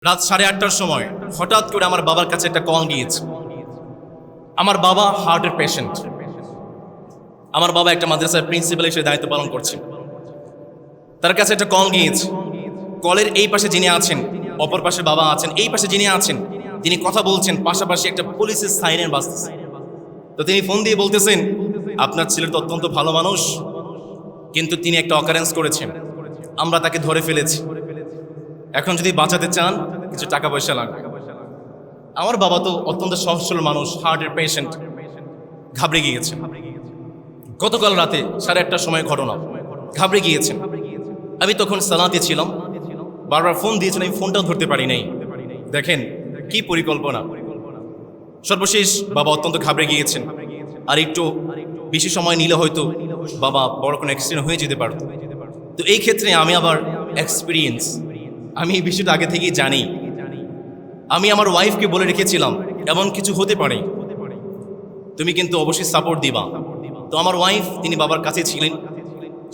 রাত 8:30টার সময় হঠাৎ করে আমার বাবার কাছে একটা কল গিয়েছে। আমার বাবা হার্টের পেশেন্ট। আমার বাবা একটা মাদ্রাসার প্রিন্সিপাল হিসেবে দায়িত্ব পালন করছেন। তার কাছে একটা কল গিয়েছে। কলের এই পাশে যিনি আছেন, অপর পাশে বাবা আছেন, এই পাশে যিনি আছেন তিনি কথা বলছেন, পাশাপাশি একটা পুলিশের সাইরেন বাজতেছে। তো তিনি ফোন দিয়ে বলতেছেন, আপনার ছেলের তো অত্যন্ত ভালো মানুষ, কিন্তু তিনি একটা অকারেন্স করেছেন, আমরা তাকে ধরে ফেলেছি, এখন যদি বাঁচাতে চান কিছু টাকা পয়সা লাগবে। আমার বাবা তো অত্যন্ত সহজ সরল মানুষ, হার্টের পেশেন্ট, ঘাবড়ে গিয়েছেন। গতকাল রাতে 8:30টার সময় ঘটনা, ঘাবড়ে গিয়েছেন। আমি তখন সালাতে ছিলাম, বারবার ফোন দিয়েছেন, আমি ফোনটাও ধরতে পারি নাই। দেখেন কি পরিকল্পনা। সর্বশেষ বাবা অত্যন্ত ঘাবড়ে গিয়েছেন, আর একটু বেশি সময় নিলে হয়তো বাবা বড় কোনো অ্যাক্সিডেন্ট হয়ে যেতে পারত। তো এই ক্ষেত্রে আমি আবার এক্সপিরিয়েন্স, আমি এই বিষয়টা আগে থেকেই জানি। আমি আমার ওয়াইফকে বলে রেখেছিলাম এমন কিছু হতে পারে, তুমি কিন্তু অবশ্যই সাপোর্ট দিবা। তো আমার ওয়াইফ তিনি বাবার কাছে ছিলেন,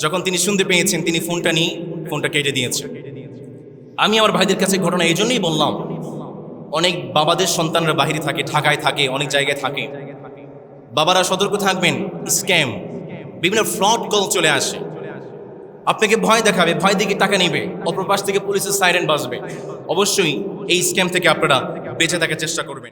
যখন তিনি শুনতে পেয়েছেন তিনি ফোনটা নিয়ে ফোনটা কেটে দিয়েছেন। আমি আমার ভাইদের কাছে ঘটনা এই জন্যই বললাম, অনেক বাবাদের সন্তানরা বাহিরে থাকে, ঢাকায় থাকে, অনেক জায়গায় থাকে। বাবারা সতর্ক থাকবেন, স্ক্যাম, বিভিন্ন ফ্রড কল চলে আসে, আপনাকে ভয় দেখাবে, ভয় দেখে টাকা নেবে, অপর পাশ থেকে পুলিশের সাইরেন বাজবে। অবশ্যই এই স্ক্যাম থেকে আপনারা বেঁচে থাকার চেষ্টা করবেন।